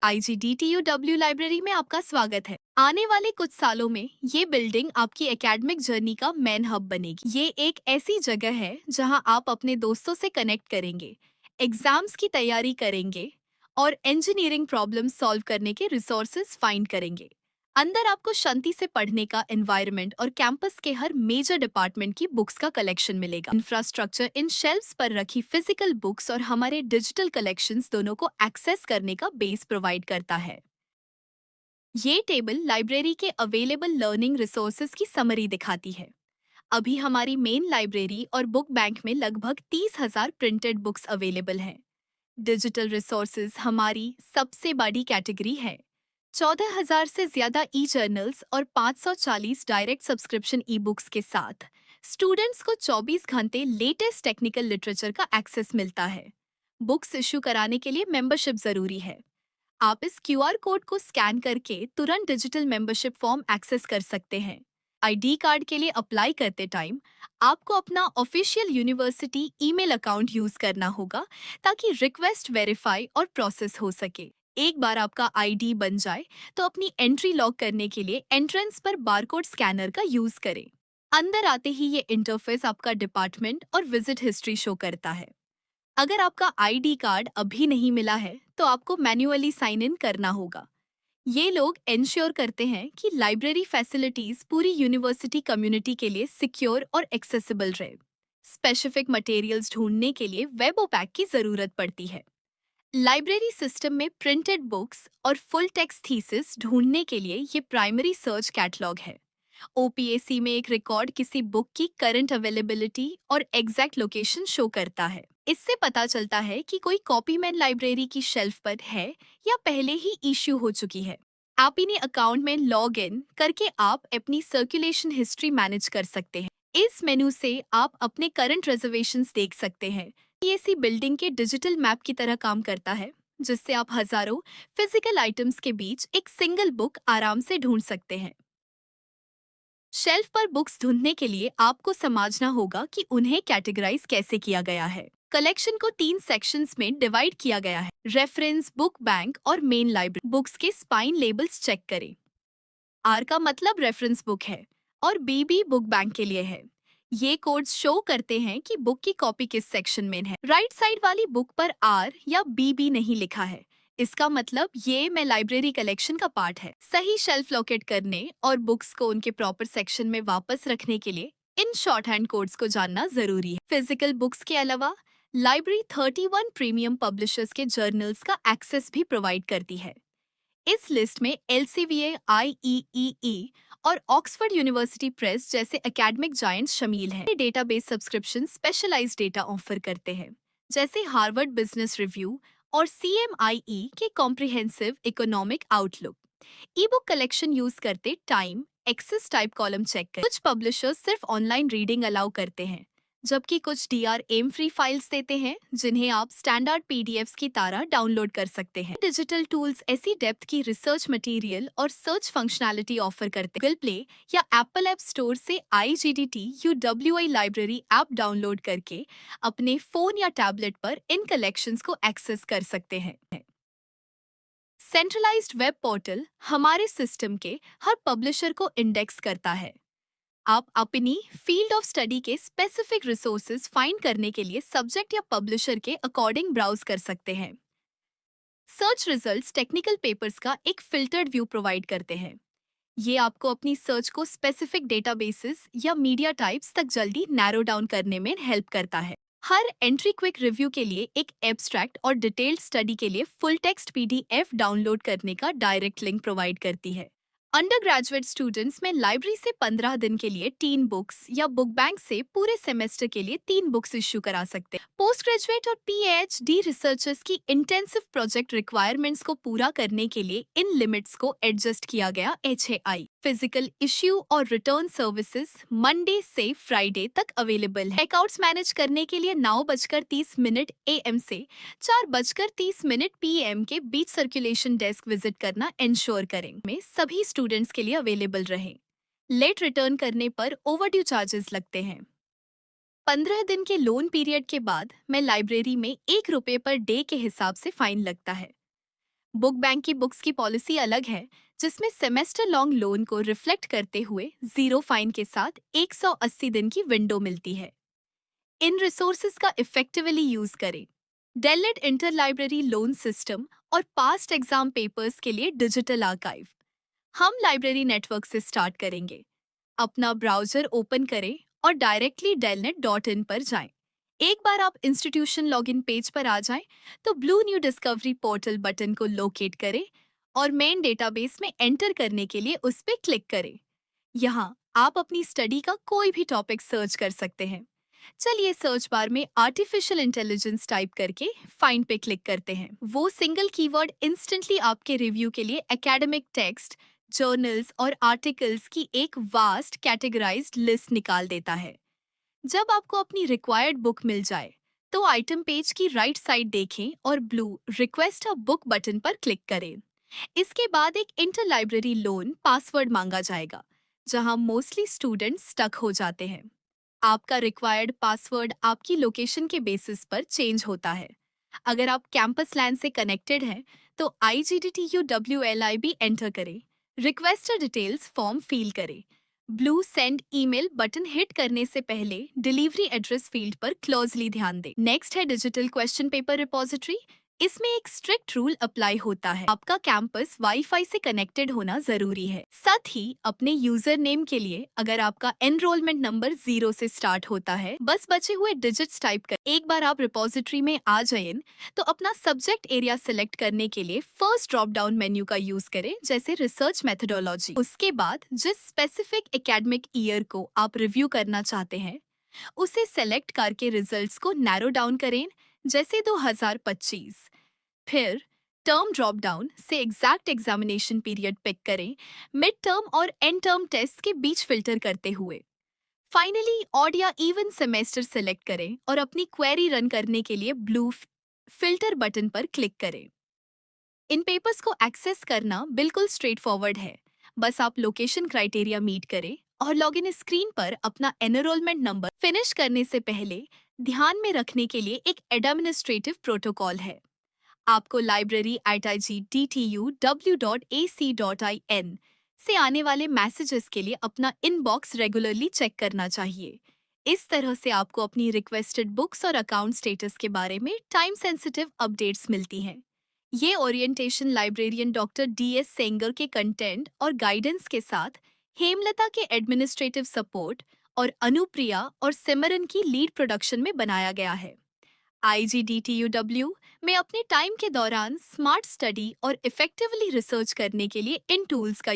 IGDTUW library में आपका स्वागत है। आने वाले कुछ सालों में ये बिल्डिंग आपकी एकेडमिक जर्नी का मेन हब बनेगी। ये एक ऐसी जगह है जहां आप अपने दोस्तों से कनेक्ट करेंगे, एग्जाम्स की तैयारी करेंगे और इंजीनियरिंग प्रॉब्लम सॉल्व करने के रिसोर्सेज फाइंड करेंगे। अंदर आपको शांति से पढ़ने का एनवायरनमेंट और कैंपस के हर मेजर डिपार्टमेंट की बुक्स का कलेक्शन मिलेगा। इंफ्रास्ट्रक्चर इन शेल्फ्स पर रखी फिजिकल बुक्स और हमारे डिजिटल कलेक्शंस दोनों को एक्सेस करने का बेस प्रोवाइड करता है। ये टेबल लाइब्रेरी के अवेलेबल लर्निंग रिसोर्सेज की समरी दिखाती है। अभी हमारी मेन लाइब्रेरी और बुक बैंक में लगभग 30,000 प्रिंटेड बुक्स अवेलेबल हैं। डिजिटल रिसोर्सेज हमारी सबसे बड़ी कैटेगरी है। 14,000 से ज्यादा ई जर्नल्स और 540 डायरेक्ट सब्सक्रिप्शन ई बुक्स के साथ स्टूडेंट्स को 24 घंटे लेटेस्ट टेक्निकल लिटरेचर का एक्सेस मिलता है। बुक्स इशू कराने के लिए मेंबरशिप जरूरी है। आप इस क्यूआर कोड को स्कैन करके तुरंत डिजिटल मेंबरशिप फॉर्म एक्सेस कर सकते हैं। आईडी कार्ड के लिए अप्लाई करते टाइम आपको अपना official university email account use करना होगा ताकि रिक्वेस्ट वेरीफाई और प्रोसेस हो सके। एक बार आपका आईडी बन जाए तो अपनी एंट्री लॉक करने के लिए एंट्रेंस पर बारकोड स्कैनर का यूज करें। अंदर आते ही ये इंटरफेस आपका डिपार्टमेंट और विजिट हिस्ट्री शो करता है। अगर आपका आईडी कार्ड अभी नहीं मिला है तो आपको मैन्युअली साइन इन करना होगा। ये लोग इंश्योर करते हैं कि लाइब्रेरी फैसिलिटीज पूरी यूनिवर्सिटी कम्युनिटी के लिए सिक्योर और एक्सेसिबल रहे। स्पेसिफिक मटेरियल्स ढूंढने के लिए वेब पैक की जरूरत पड़ती है। लाइब्रेरी सिस्टम में प्रिंटेड बुक्स और फुल टेक्स्ट थीसिस ढूंढने के लिए ये प्राइमरी सर्च कैटलॉग है। ओपीएसी में एक रिकॉर्ड किसी बुक की करंट अवेलेबिलिटी और एग्जैक्ट लोकेशन शो करता है। इससे पता चलता है कि कोई कॉपी मैन लाइब्रेरी की शेल्फ पर है या पहले ही इश्यू हो चुकी है। आप इन्हें अकाउंट में लॉग इन करके आप अपनी सर्कुलेशन हिस्ट्री मैनेज कर सकते हैं। इस मेनू से आप अपने करंट रिजर्वेशंस देख सकते हैं। ओपीएसी बिल्डिंग के डिजिटल मैप की तरह काम करता है, जिससे आप हजारों फिजिकल आइटम्स के बीच एक सिंगल बुक आराम से ढूंढ सकते हैं। शेल्फ पर बुक्स ढूंढने के लिए आपको समझना होगा कि उन्हें कैटेगराइज कैसे किया गया है। कलेक्शन को 3 सेक्शंस में डिवाइड किया गया है। रेफरेंस, बुक बैंक और मेन लाइब्रेरी। बुक्स के स्पाइन लेबल्स चेक करें। आर का मतलब रेफरेंस बुक है और बीबी बुक बैंक के लिए है। ये कोड्स शो करते हैं कि बुक की कॉपी किस सेक्शन में है। राइट साइड वाली बुक पर आर या बीबी नहीं लिखा है। इसका मतलब ये मैं लाइब्रेरी कलेक्शन का पार्ट है। सही शेल्फ लोकेट करने और बुक्स को उनके प्रॉपर सेक्शन में वापस रखने के लिए इन शॉर्ट हैंड कोड्स को जानना जरूरी है। फिजिकल बुक्स के अलावा लाइब्रेरी 31 प्रीमियम पब्लिशर्स के जर्नल्स का एक्सेस भी प्रोवाइड करती है। इस लिस्ट में एलसीवीए, आईईईई और ऑक्सफोर्ड यूनिवर्सिटी प्रेस जैसे एकेडमिक जायंट्स शामिल हैं। Database subscription specialised data offer करते हैं, जैसे हार्वर्ड बिजनेस रिव्यू और सीएमआईई के comprehensive economic outlook. E book collection use करते time access type column check करें। कुछ पब्लिशर्स सिर्फ ऑनलाइन रीडिंग अलाउ करते हैं, जबकि कुछ डीआरएम फ्री फाइल्स देते हैं जिन्हें आप स्टैंडर्ड पीडीएफ्स की तरह डाउनलोड कर सकते हैं। डिजिटल टूल्स ऐसी डेप्थ की रिसर्च मटेरियल और सर्च फंक्शनैलिटी ऑफर करते हैं। गूगल प्ले या एप्पल ऐप स्टोर से IGDTUWI लाइब्रेरी ऐप डाउनलोड करके अपने फोन या टैबलेट पर इन कलेक्शंस को एक्सेस कर सकते हैं। सेंट्रलाइज्ड वेब पोर्टल हमारे सिस्टम के हर पब्लिशर को इंडेक्स करता है। आप अपनी फील्ड ऑफ स्टडी के स्पेसिफिक रिसोर्सेज फाइंड करने के लिए सब्जेक्ट या पब्लिशर के अकॉर्डिंग ब्राउज कर सकते हैं। सर्च रिजल्ट्स टेक्निकल पेपर्स का एक फिल्टर्ड व्यू प्रोवाइड करते हैं। ये आपको अपनी सर्च को स्पेसिफिक डेटाबेसेस या मीडिया टाइप्स तक जल्दी नैरो डाउन करने में हेल्प करता है। हर एंट्री क्विक रिव्यू के लिए एक एब्स्ट्रैक्ट और डिटेल्ड स्टडी के लिए फुल टेक्स्ट पीडीएफ डाउनलोड करने का डायरेक्ट लिंक प्रोवाइड करती है। अंडर ग्रेजुएट स्टूडेंट्स में लाइब्रेरी से 15 दिन के लिए 3 बुक्स या बुक बैंक से पूरे सेमेस्टर के लिए 3 बुक्स इश्यू करा सकते हैं। पोस्ट ग्रेजुएट और पीएचडी रिसर्चर्स की इंटेंसिव प्रोजेक्ट रिक्वायरमेंट्स को पूरा करने के लिए इन लिमिट्स को एडजस्ट किया गया HAI। फिजिकल इश्यू और रिटर्न सर्विसेज मंडे से फ्राइडे तक अवेलेबल है। चेकआउट्स मैनेज करने के लिए 9:30 AM से 4:30 PM के बीच सर्कुलेशन डेस्क विजिट करना इंश्योर करें में सभी स्टूडेंट्स के लिए अवेलेबल रहें। लेट रिटर्न करने पर ओवरड्यू चार्जेस लगते हैं। 15 दिन के लोन पीरियड के बाद मैं लाइब्रेरी में ₹1 पर डे के हिसाब से फाइन लगता है। बुक बैंक की बुक्स की पॉलिसी अलग है, जिसमें सेमेस्टर लॉन्ग लोन को रिफ्लेक्ट करते हुए जीरो फाइन के साथ 180 दिन की विंडो मिलती है। इन रिसोर्सेज का इफेक्टिवली यूज करें। Delete inter library loan system और पास्ट एग्जाम पेपर्स के लिए डिजिटल आर्काइव। हम लाइब्रेरी नेटवर्क से स्टार्ट करेंगे। अपना ब्राउजर ओपन करें और डायरेक्टली delnet.in पर जाएं। एक बार आप इंस्टीट्यूशन लॉगिन पेज पर आ जाएं, तो blue new discovery portal button को लोकेट करें और मेन डेटाबेस में एंटर करने के लिए उस पर क्लिक करें। यहाँ आप अपनी स्टडी का कोई भी टॉपिक सर्च कर सकते हैं। चलिए सर्च बार में आर्टिफिशियल इंटेलिजेंस टाइप करके फाइंड पे क्लिक करते हैं। वो सिंगल कीवर्ड इंस्टेंटली आपके रिव्यू के लिए एकेडमिक टेक्स्ट, जर्नल्स और आर्टिकल्स की एक वास्ट कैटेगराइज्ड लिस्ट निकाल देता है। जब आपको अपनी रिक्वायर्ड बुक मिल जाए, तो आइटम पेज की राइट साइड देखें और blue request a book button पर क्लिक करें। इसके बाद एक इंटर लाइब्रेरी लोन पासवर्ड मांगा जाएगा, जहां मोस्टली स्टूडेंट्स स्टक हो जाते हैं। आपका रिक्वायर्ड पासवर्ड आपकी लोकेशन के बेसिस पर चेंज होता है। अगर आप कैंपस लैन से कनेक्टेड हैं, तो IGDTUWLIB एंटर करें। रिक्वेस्टर डिटेल्स फॉर्म फिल करें। Blue send email button hit करने से पहले डिलीवरी एड्रेस फील्ड पर क्लोजली ध्यान दें। नेक्स्ट है डिजिटल क्वेश्चन पेपर रिपोजिटरी। इसमें एक स्ट्रिक्ट रूल अप्लाई होता है। आपका कैंपस वाईफाई से कनेक्टेड होना जरूरी है। साथ ही अपने यूजर नेम के लिए अगर आपका एनरोलमेंट नंबर 0 से स्टार्ट होता है, बस बचे हुए डिजिट्स टाइप कर। एक बार आप रिपोजिटरी में आ जाएं, तो अपना सब्जेक्ट एरिया सिलेक्ट करने के लिए फर्स्ट ड्रॉप डाउन मेन्यू का यूज करें, जैसे रिसर्च मेथोडोलॉजी। उसके बाद जिस स्पेसिफिक एकेडमिक ईयर को आप रिव्यू करना चाहते हैं, उसे सेलेक्ट करके रिजल्ट्स को नैरो डाउन करें, जैसे 2025। फिर टर्म ड्रॉप डाउन से एग्जैक्ट एग्जामिनेशन पीरियड पिक करें, मिड टर्म और एंड टर्म टेस्ट के बीच फिल्टर करते हुए। फाइनली ऑड या इवन सेमेस्टर सेलेक्ट करें और अपनी क्वेरी रन करने के लिए ब्लू फिल्टर बटन पर क्लिक करें। इन पेपर्स को एक्सेस करना बिल्कुल स्ट्रेट फॉरवर्ड है। बस आप लोकेशन क्राइटेरिया मीट करें और लॉगिन स्क्रीन पर अपना एनरोलमेंट नंबर। फिनिश करने से पहले ध्यान में रखने के लिए एक एडमिनिस्ट्रेटिव प्रोटोकॉल है। आपको लाइब्रेरी @IGDTUW.AC.in से आने वाले मैसेजेस के लिए अपना इनबॉक्स रेगुलरली चेक करना चाहिए। इस तरह से आपको अपनी रिक्वेस्टेड बुक्स और अकाउंट स्टेटस के बारे में टाइम सेंसिटिव अपडेट्स मिलती हैं। ये orientation librarian doctor DS Sengar के कंटेंट और गाइडेंस के साथ हेमलता के एडमिनिस्ट्रेटिव सपोर्ट और अनुप्रिया और सिमरन की लीड प्रोडक्शन में बनाया गया है। IGDTUW में अपने टाइम के दौरान स्मार्ट स्टडी और इफेक्टिवली रिसर्च करने के लिए इन टूल्स का